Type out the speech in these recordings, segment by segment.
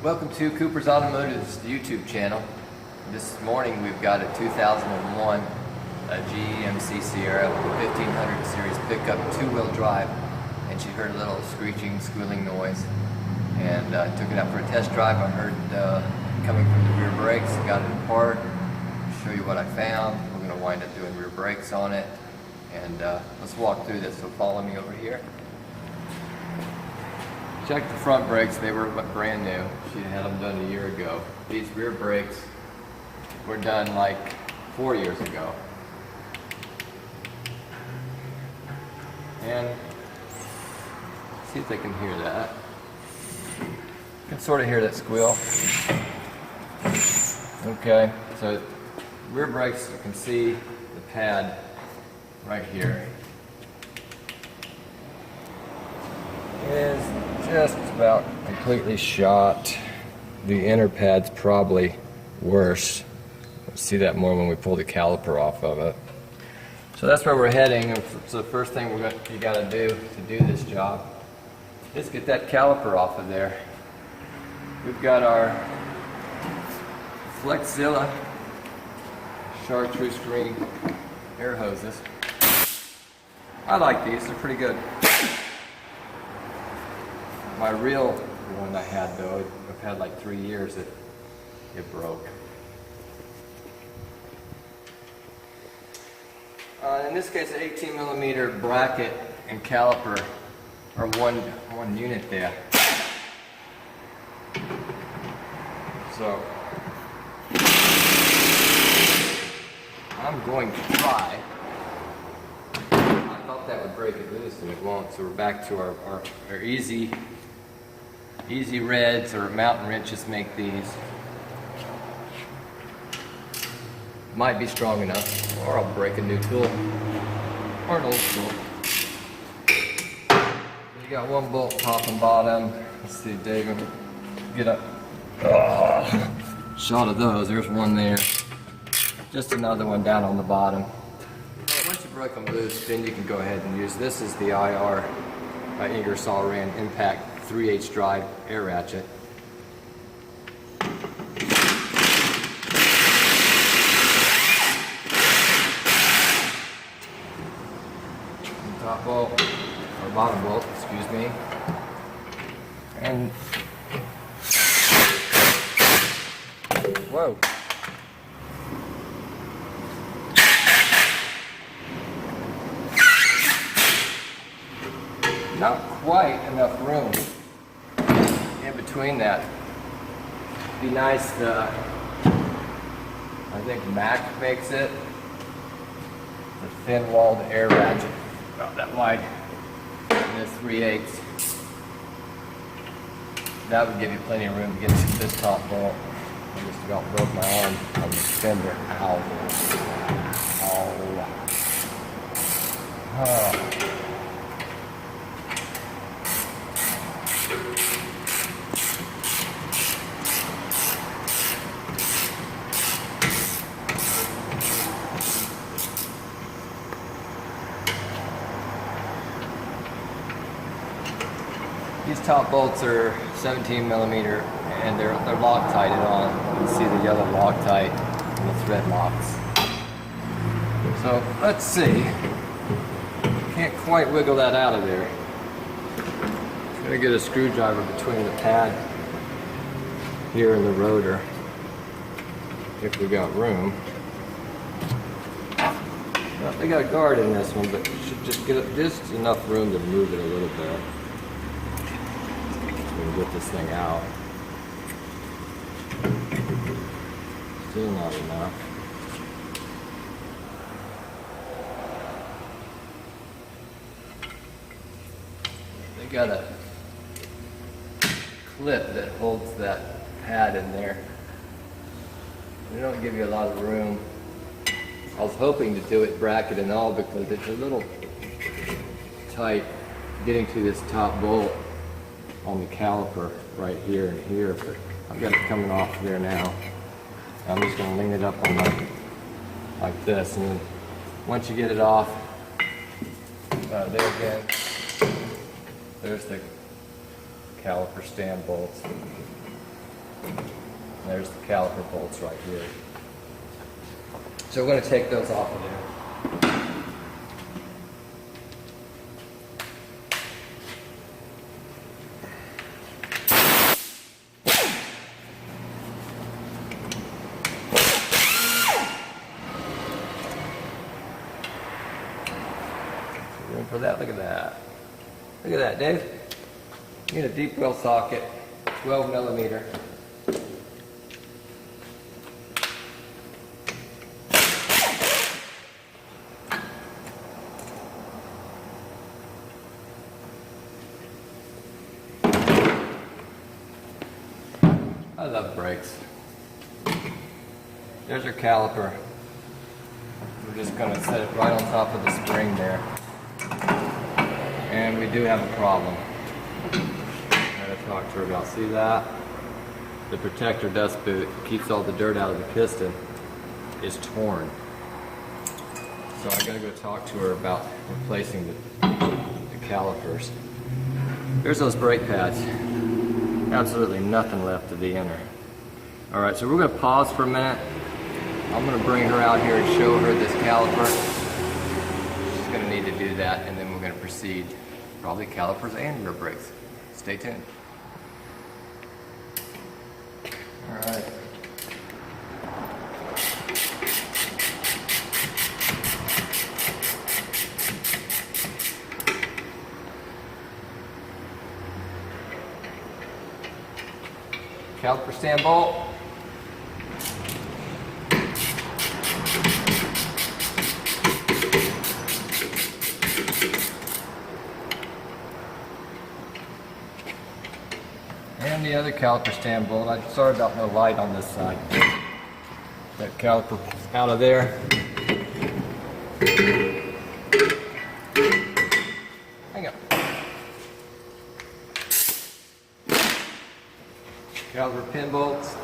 Welcome to Cooper's Automotive's YouTube channel. This morning we've got a 2001 GMC Sierra 1500 series pickup, two-wheel drive, and she heard a little screeching, squealing noise, and took it out for a test drive. I heard coming from the rear brakes, got it apart. Show you what I found. We're going to wind up doing rear brakes on it, and let's walk through this. So follow me over here. Check the front brakes, they were brand new. She had them done a year ago. These rear brakes were done like 4 years ago. And see if they can hear that. You can sort of hear that squeal. Okay, so rear brakes, you can see the pad right here is just about completely shot. The inner pad's probably worse. We'll see that more when we pull the caliper off of it. So that's where we're heading. So the first thing you got to do this job is get that caliper off of there. We've got our Flexzilla chartreuse green air hoses. I like these, they're pretty good. My real one I had though, I've had like 3 years, it broke. In this case, an 18mm bracket and caliper are one unit there. So I'm going to try. I thought that would break it loose and it won't, so we're back to our easy reds, or mountain wrenches make these. Might be strong enough, or I'll break a new tool, or an old tool. You got one bolt top and bottom. Let's see, David, get up. Oh, shot of those, there's one there. Just another one down on the bottom. Once you break them loose, then you can go ahead and use, this is the IR Ingersoll Rand Impact 3/8 drive air ratchet. Top bolt, or bottom bolt, excuse me. And whoa. Not quite enough room in between that. Be nice to, I think Mac makes it, the thin-walled air ratchet, about that wide, and this 3/8. That would give you plenty of room to get to this top bolt. I just about broke my arm on the fender. Ow. Ow. Oh. These top bolts are 17mm and they're Loctited on. You can see the yellow Loctite and the thread locks. So let's see. Can't quite wiggle that out of there. I'm gonna get a screwdriver between the pad here and the rotor, if we got room. Well, they got a guard in this one, but you should just get just enough room to move it a little bit. Get this thing out. Still not enough. They got a clip that holds that pad in there. They don't give you a lot of room. I was hoping to do it bracket and all because it's a little tight getting to this top bolt on the caliper right here and here, but I've got it coming off there now. I'm just going to lean it up on like this, and then once you get it off, there again, there's the caliper stand bolts. There's the caliper bolts right here. So we're going to take those off of there. Room for that. Look at that. Look at that, Dave. You need a deep well socket, 12 millimeter. I love brakes. There's our caliper. We're just going to set it right on top of the spring there. And we do have a problem. I gotta talk to her about, see that? The protector dust boot keeps all the dirt out of the piston is torn. So I gotta go talk to her about replacing the calipers. There's those brake pads. Absolutely nothing left to the inner. Alright, so we're going to pause for a minute. I'm going to bring her out here and show her this caliper. She's going to need to do that, and then we're going to proceed. Probably calipers and rear brakes. Stay tuned. Alright. Caliper stand bolt. And the other caliper stand bolt. I'm sorry about no light on this side. That caliper out of there. Hang on. Caliper pin bolts.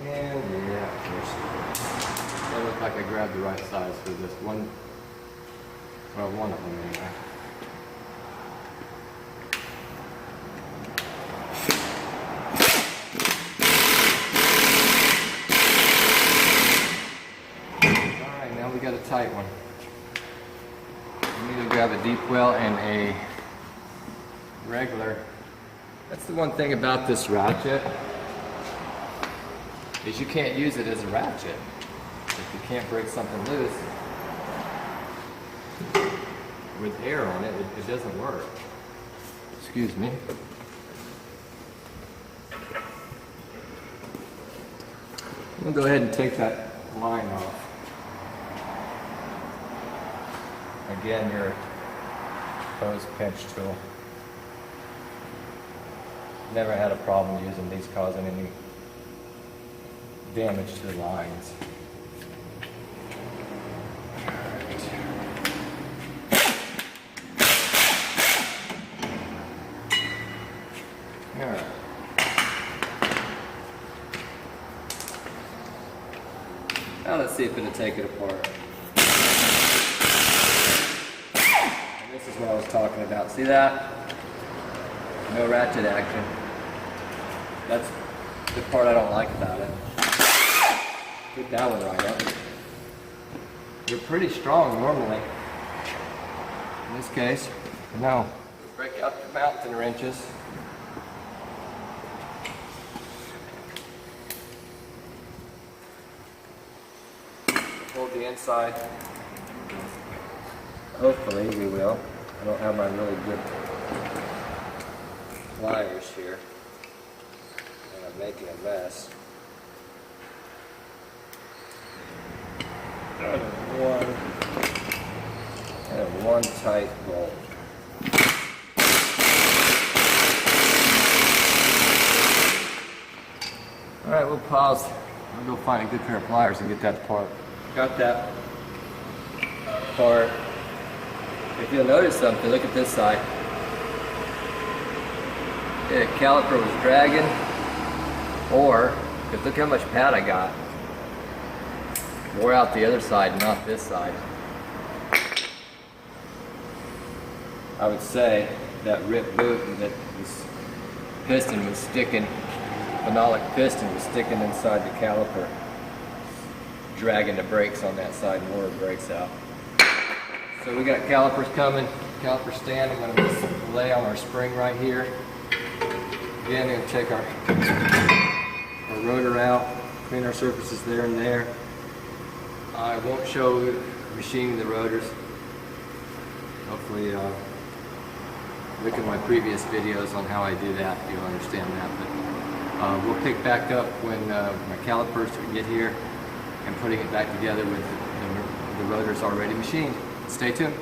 And yeah, of course. That looks like I grabbed the right size for this one. Well, one of them anyway. Alright, now we got a tight one. We need to grab a deep well and a regular. That's the one thing about this ratchet, is you can't use it as a ratchet. If you can't break something loose with air on it, it doesn't work. Excuse me. I'm going to go ahead and take that line off. Again, your hose pinch tool. Never had a problem using these causing any damage to the lines. Alright. Now let's see if it'll take it apart. And this is what I was talking about. See that? No ratchet action. That's the part I don't like about it. Get that one right up. You're pretty strong normally. In this case, no. Break out the mountain wrenches. Hold the inside. Hopefully we will. I don't have my really good pliers here. And I'm making a mess. And one tight bolt. Alright, we'll pause. We'll go find a good pair of pliers and get that apart. Got that apart. If you'll notice something, look at this side. The caliper was dragging, or, because look how much pad I got. Wore out the other side, not this side. I would say that ripped boot that was piston was sticking, phenolic piston was sticking inside the caliper, dragging the brakes on that side and wore the brakes out. So we got calipers coming, caliper stand. I'm going to lay on our spring right here. Again, I'm going to take our rotor out, clean our surfaces there and there. I won't show machining the rotors. Hopefully, look at my previous videos on how I do that, you'll understand that. But we'll pick back up when my calipers get here and putting it back together with the rotors already machined. Stay tuned.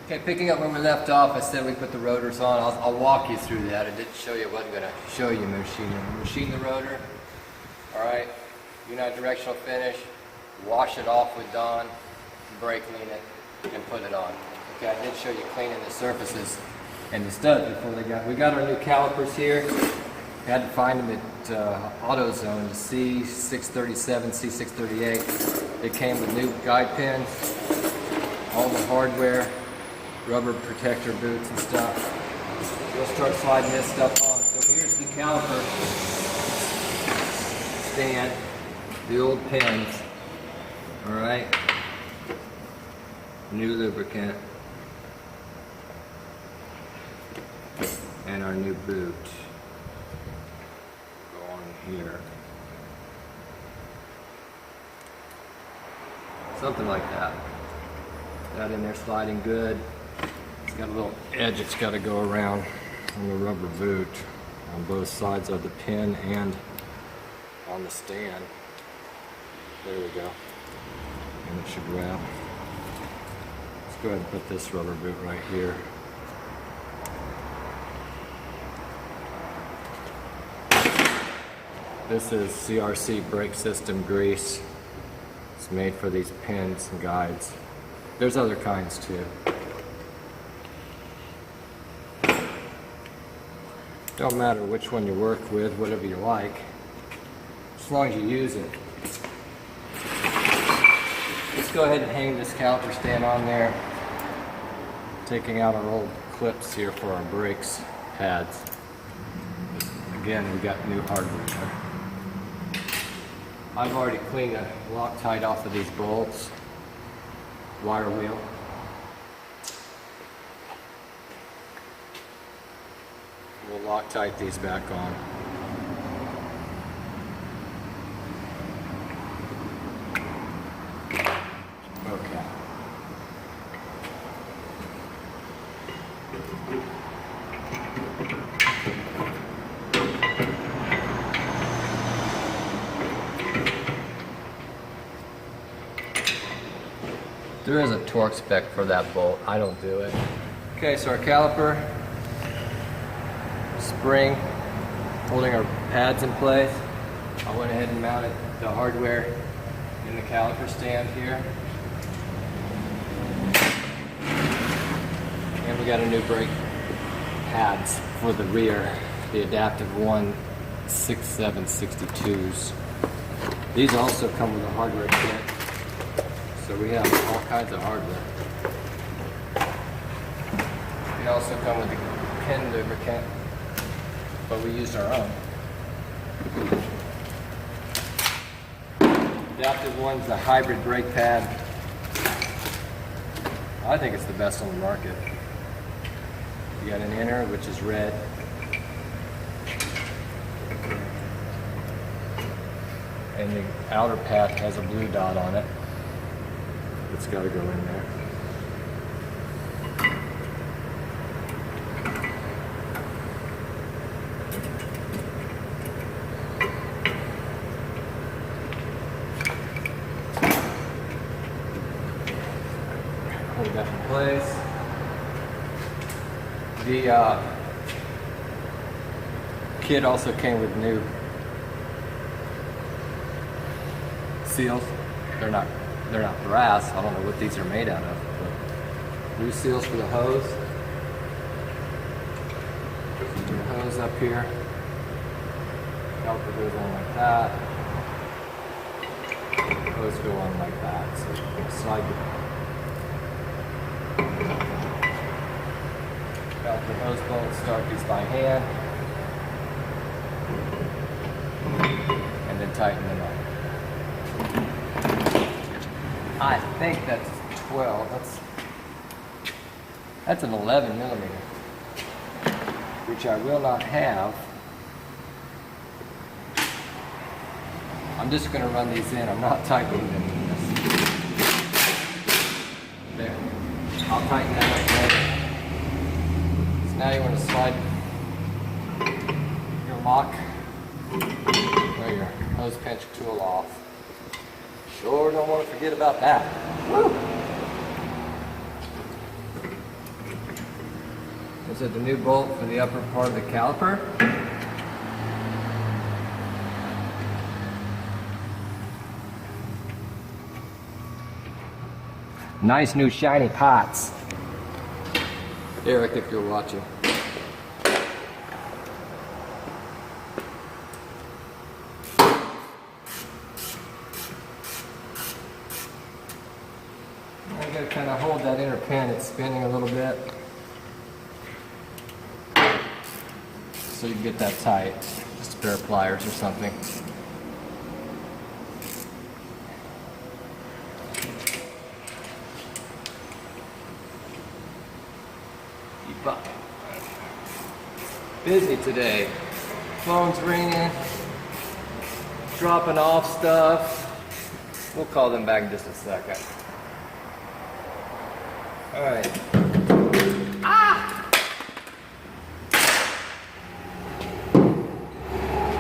Okay, picking up where we left off, I said we put the rotors on. I'll walk you through that. I didn't show you, wasn't going to show you machining. Machine the rotor, all right, unidirectional finish, wash it off with Dawn, brake clean it, and put it on. Okay, I did show you cleaning the surfaces and the studs before we got our new calipers here. We had to find them at AutoZone, the C637, C638. They came with new guide pins, all the hardware, rubber protector boots and stuff. We'll start sliding this stuff on. So here's the caliper stand, the old pins, all right, new lubricant, and our new boot. Go on here. Something like that. That in there sliding good. It's got a little edge it's got to go around on the rubber boot on both sides of the pin and on the stand. There we go. And it should grab. Let's go ahead and put this rubber boot right here. This is CRC brake system grease. It's made for these pins and guides. There's other kinds too. Don't matter which one you work with, whatever you like, as long as you use it. Let's go ahead and hang this caliper stand on there. Taking out our old clips here for our brakes pads. Again, we got new hardware there. I've already cleaned the Loctite off of these bolts. Wire wheel. We'll Loctite these back on. Okay. There is a torque spec for that bolt. I don't do it. Okay, so our caliper, spring, holding our pads in place. I went ahead and mounted the hardware in the caliper stand here. And we got a new brake pads for the rear, the Adaptive 16762s. These also come with a hardware kit. So we have all kinds of hardware. They also come with the pin lubricant, but we used our own. Adaptive one's a hybrid brake pad. I think it's the best on the market. You got an inner, which is red. And the outer pad has a blue dot on it. It's got to go in there. Hold that in place. The kit also came with new seals. They're not brass. I don't know what these are made out of, but new seals for the hose. Put the hose up here. Caliper goes on like that. Hose go on like that. So slide the hose bolts, start these by hand. tighten them up. I think that's 12. That's an 11 millimeter, which I will not have. I'm just going to run these in. I'm not tightening them in this. There. I'll tighten that up later. So now you want to slide your lock or your hose pinch tool off. Sure don't want to forget about that. Woo! Is it the new bolt for the upper part of the caliper? Nice new shiny pots. Eric, if you're watching. I gotta kind of hold that inner pin, it's spinning a little bit. So you can get that tight. Just a pair of pliers or something. Keep up. Busy today. Phone's ringing. Dropping off stuff. We'll call them back in just a second. Alright.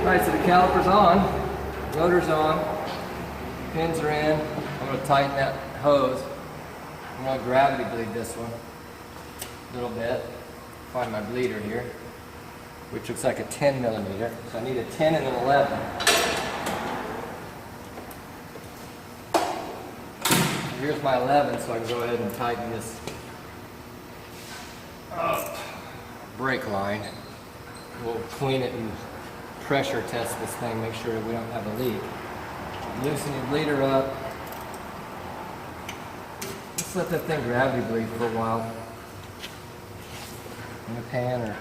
Alright, so the caliper's on, rotor's on, pins are in. I'm going to tighten that hose. I'm going to gravity bleed this one a little bit. Find my bleeder here, which looks like a 10 millimeter. So I need a 10 and an 11. Here's my 11, so I can go ahead and tighten this brake line. We'll clean it and pressure test this thing, make sure that we don't have a leak. Loosen your bleeder up. Let's let that thing gravity bleed for a while. In the pan, or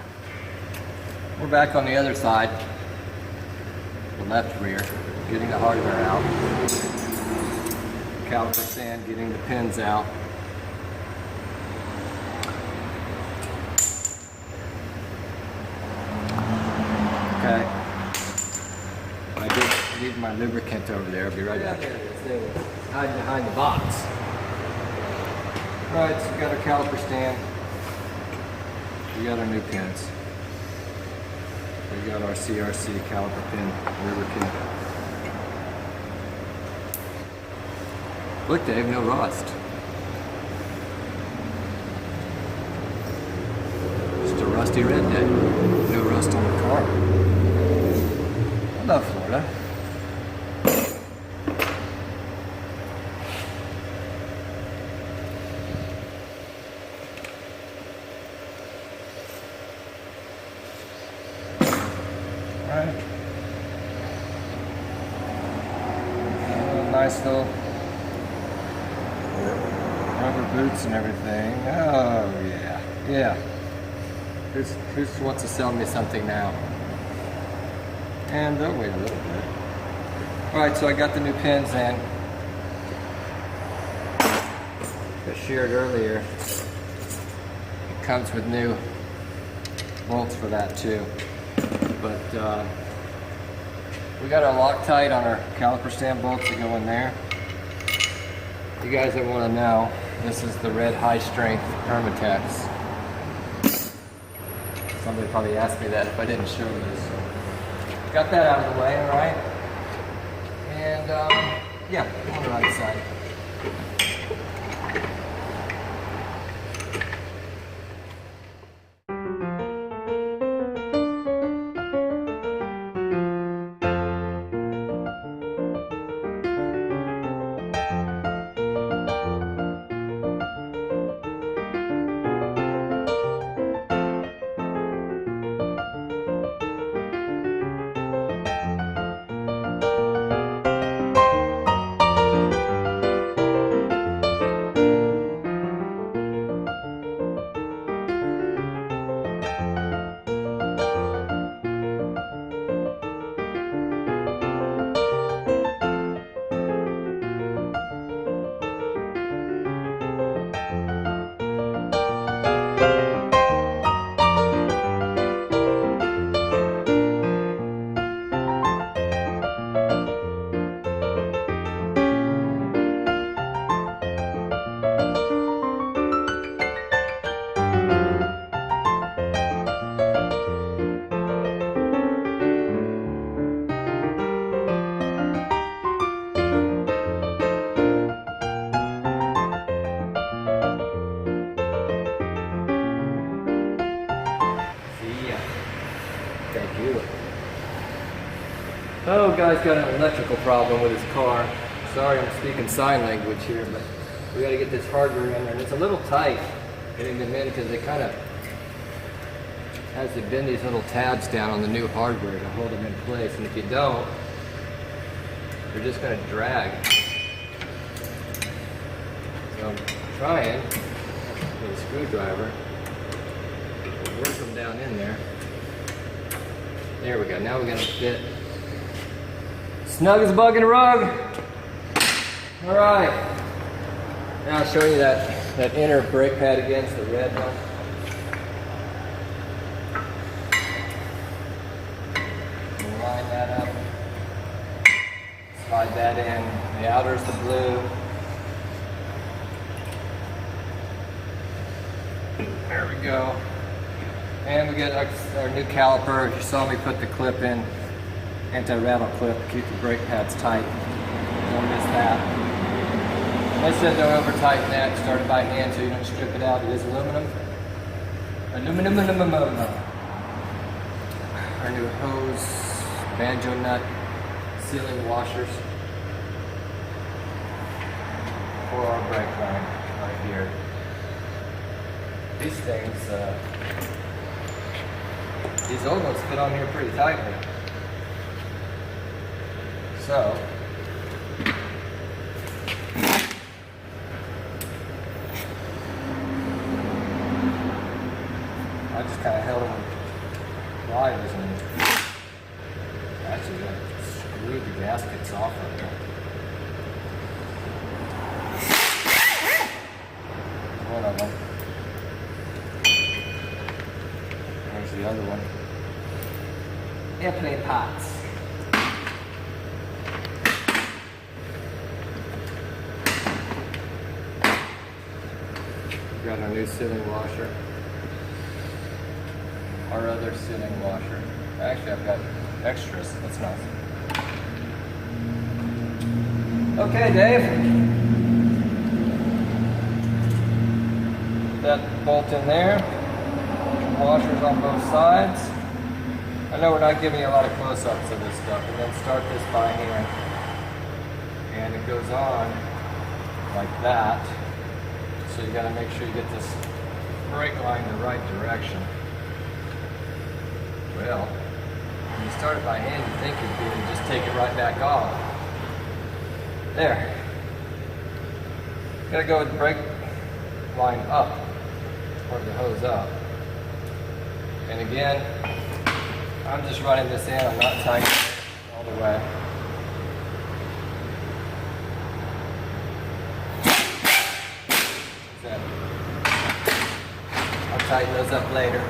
we're back on the other side, the left rear, getting the hardware out. Caliper sand, getting the pins out. Okay. I need my lubricant over there. I'll be right back. There it is. There it is. Hiding behind the box. Alright, so we got our caliper stand. We got our new pins. We got our CRC caliper pin, river pin. Look, Dave, no rust. Just a rusty red day. No rust on the car. I love Florida. Alright. Nice little rubber boots and everything. Oh yeah, yeah. Who wants to sell me something now? And they'll wait a little bit. Alright, so I got the new pins in. I shared earlier. It comes with new bolts for that too. But we got our Loctite on our caliper stand bolts that go in there. You guys that want to know, this is the red high strength Permatex. Somebody probably asked me that if I didn't show this. Got that out of the way, alright? And yeah, on the right side. do it. Oh, guy's got an electrical problem with his car. Sorry, I'm speaking sign language here, but we got to get this hardware in there. And it's a little tight getting them in because they kind of has to bend these little tabs down on the new hardware to hold them in place. And if you don't, they're just going to drag. So I'm trying with a screwdriver to work them down in there. There we go. Now we're going to fit snug as a bug in a rug. All right. Now I'll show you that inner brake pad again, it's the red one. Line that up. Slide that in. The outer's the blue. There we go. And we get our new caliper. You saw me put the clip in, anti-rattle clip, keep the brake pads tight. Don't miss that. They said they'll over tighten that, started by hand so you don't strip it out. It is aluminum. Aluminum. Our new hose, banjo nut, sealing washers for our brake line right here. These things, these old ones fit on here pretty tightly. So, I just kind of held them with pliers and actually screwed the gaskets off of there. One of them. There's the other one. Airplane parts. Got our new sealing washer. Our other sealing washer. Actually, I've got extras. That's nice. Okay, Dave. Put that bolt in there. Washers on both sides. I know we're not giving you a lot of close-ups of this stuff. And then start this by hand. And it goes on like that. So you got to make sure you get this brake line the right direction. Well, when you start it by hand, you think you're good, and just take it right back off. There. Gotta go with the brake line up, or the hose up. And again, I'm just running this in, I'm not tightening it all the way. I'll tighten those up later.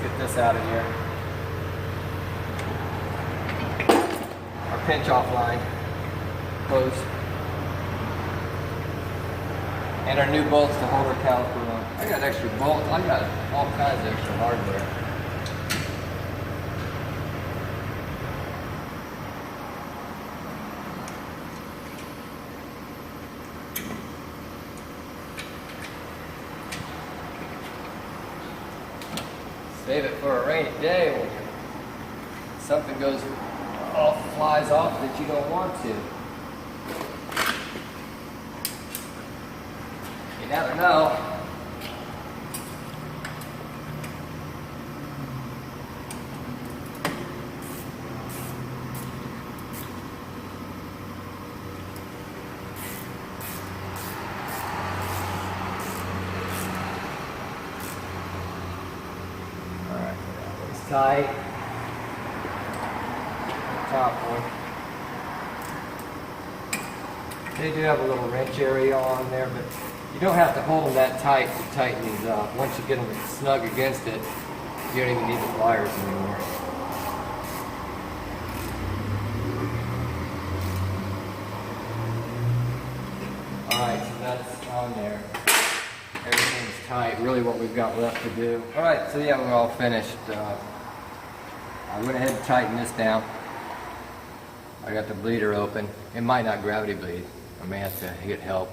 Get this out of here. Our pinch off line closed. And our new bolts to hold our caliper on. I got extra bolts. I got all kinds of extra hardware. Save it for a rainy day when something flies off that you don't want to. You never know. Tight. Top one. They do have a little wrench area on there, but you don't have to hold them that tight to tighten these up. Once you get them snug against it, you don't even need the pliers anymore. Alright, so that's on there. Everything's tight. Really what we've got left to do. Alright, so yeah, we're all finished. I went ahead and tightened this down. I got the bleeder open. It might not gravity bleed. I may have to get help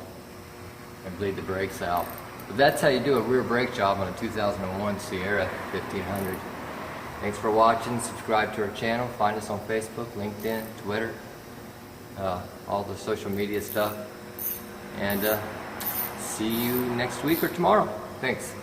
and bleed the brakes out. But that's how you do a rear brake job on a 2001 Sierra 1500. Thanks for watching. Subscribe to our channel. Find us on Facebook, LinkedIn, Twitter, all the social media stuff. And see you next week or tomorrow. Thanks.